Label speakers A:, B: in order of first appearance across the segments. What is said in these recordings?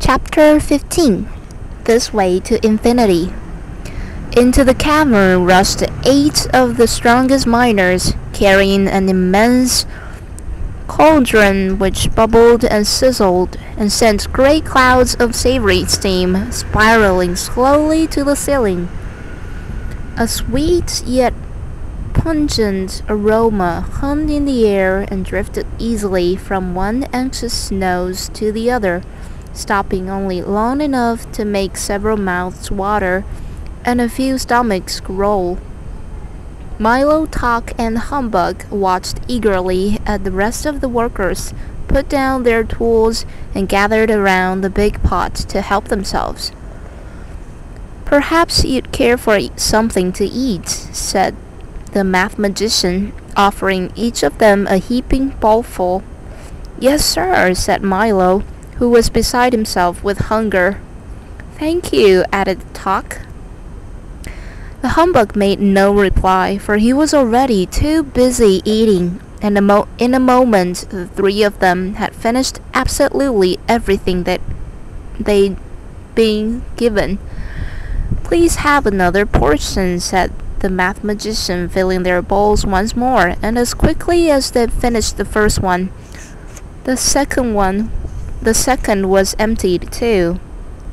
A: Chapter 15. This Way to Infinity. Into the cavern rushed 8 of the strongest miners, carrying an immense cauldron which bubbled and sizzled and sent great clouds of savory steam spiraling slowly to the ceiling. A sweet yet pungent aroma hung in the air and drifted easily from one anxious nose to the other, stopping only long enough to make several mouths water and a few stomachs growl. Milo, Talk, and Humbug watched eagerly as the rest of the workers put down their tools and gathered around the big pot to help themselves. "Perhaps you'd care for something to eat," said the math magician, offering each of them a heaping bowlful. "Yes, sir," said Milo, who was beside himself with hunger. "Thank you," added Talk. The humbug made no reply, for he was already too busy eating, and in a moment the 3 of them had finished absolutely everything that they'd been given. "Please have another portion," said the math magician, filling their bowls once more, and as quickly as they'd finished the first one, the second was emptied too.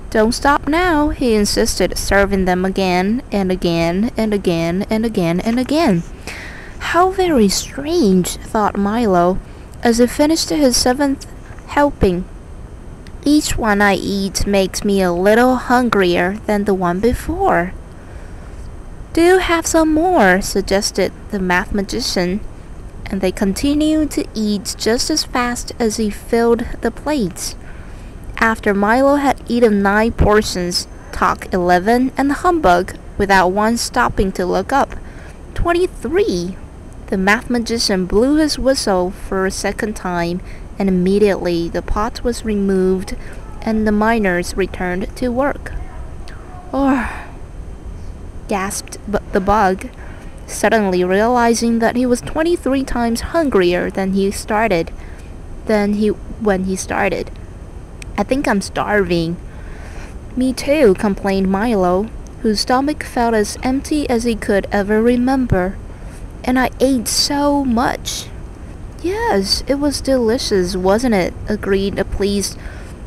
A: "Don't stop now," he insisted, serving them again and again and again and again and again. "How very strange," thought Milo, as he finished his 7th helping. "Each one I eat makes me a little hungrier than the one before." "Do have some more," suggested the math magician, and they continued to eat just as fast as he filled the plates. After Milo had eaten 9 portions, Talk 11, and the humbug, without one stopping to look up, 23. The math magician blew his whistle for a second time, and immediately the pot was removed and the miners returned to work. "Oh," gasped the bug, suddenly realizing that he was 23 times hungrier than when he started. "I think I'm starving." "Me too," complained Milo, whose stomach felt as empty as he could ever remember. "And I ate so much." "Yes, it was delicious, wasn't it?" agreed a pleased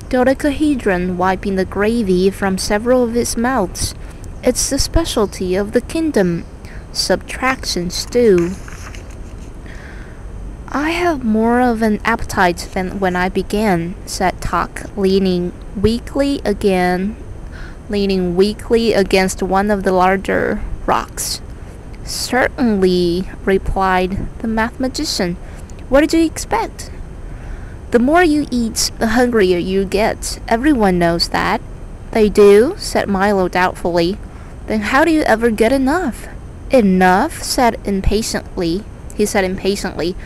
A: dodecahedron, wiping the gravy from several of his mouths. "It's the specialty of the kingdom. Subtraction stew." "I have more of an appetite than when I began," said Talk, leaning weakly against one of the larger rocks. "Certainly," replied the math magician. "What did you expect?" "The more you eat, the hungrier you get. Everyone knows that." "They do?" said Milo doubtfully. "Then how do you ever get enough?" "Enough?" he said impatiently.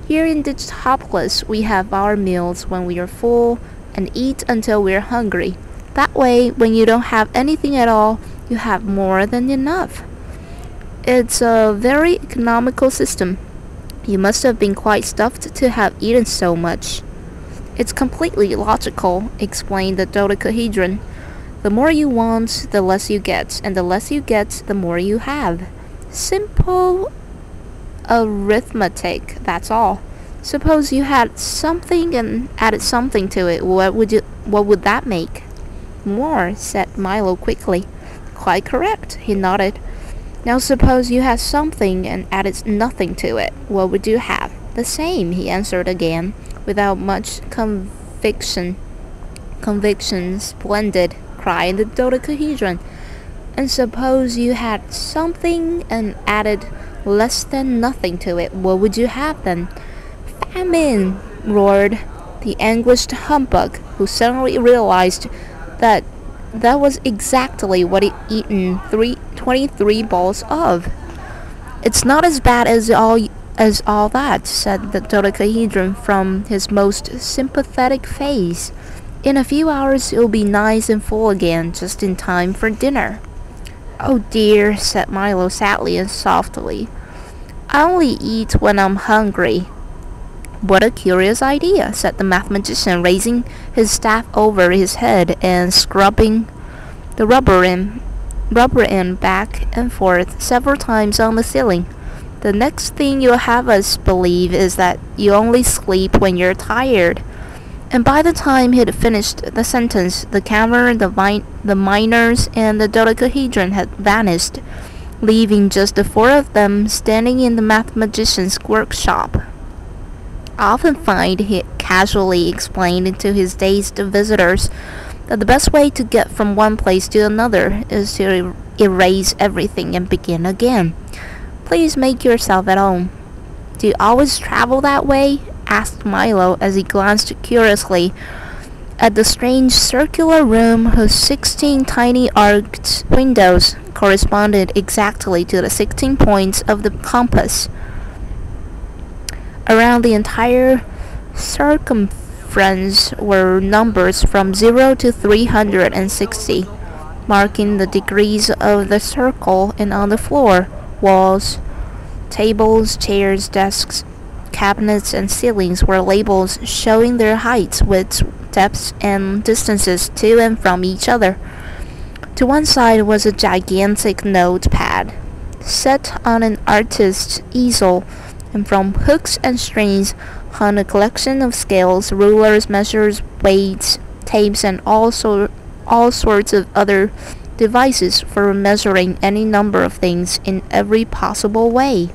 A: "Here in Digitopolis, we have our meals when we are full and eat until we're hungry. That way, when you don't have anything at all, you have more than enough. It's a very economical system. You must have been quite stuffed to have eaten so much." "It's completely logical," explained the dodecahedron. "The more you want, the less you get, and the less you get, the more you have. Simple arithmetic, that's all. Suppose you had something and added something to it, what would that make?" "More," said Milo quickly. "Quite correct," he nodded. "Now suppose you had something and added nothing to it, what would you have?" "The same," he answered again, without much conviction. "Conviction, splendid," cried the dodecahedron. "And suppose you had something and added less than nothing to it, what would you have then?" "Famine!" roared the anguished humbug, who suddenly realized that was exactly what he'd eaten 23 bowls of. "It's not as bad as all that," said the dodecahedron from his most sympathetic face. "In a few hours it'll be nice and full again, just in time for dinner." "Oh dear," said Milo sadly and softly. "I only eat when I'm hungry." "What a curious idea," said the math magician, raising his staff over his head and scrubbing the rubber end back and forth several times on the ceiling. "The next thing you'll have us believe is that you only sleep when you're tired." And by the time he'd finished the sentence, the camera, the miners, and the dodecahedron had vanished, leaving just the four of them standing in the math magician's workshop. "I often find," he casually explained to his dazed visitors, "that the best way to get from one place to another is to erase everything and begin again. Please make yourself at home." "Do you always travel that way?" asked Milo as he glanced curiously at the strange circular room whose 16 tiny arched windows corresponded exactly to the 16 points of the compass. Around the entire circumference were numbers from 0 to 360, marking the degrees of the circle, and on the floor, walls, tables, chairs, desks, cabinets, and ceilings were labels showing their heights, widths, depths, and distances to and from each other. To one side was a gigantic notepad, set on an artist's easel, and from hooks and strings hung a collection of scales, rulers, measures, weights, tapes, and all sorts of other devices for measuring any number of things in every possible way.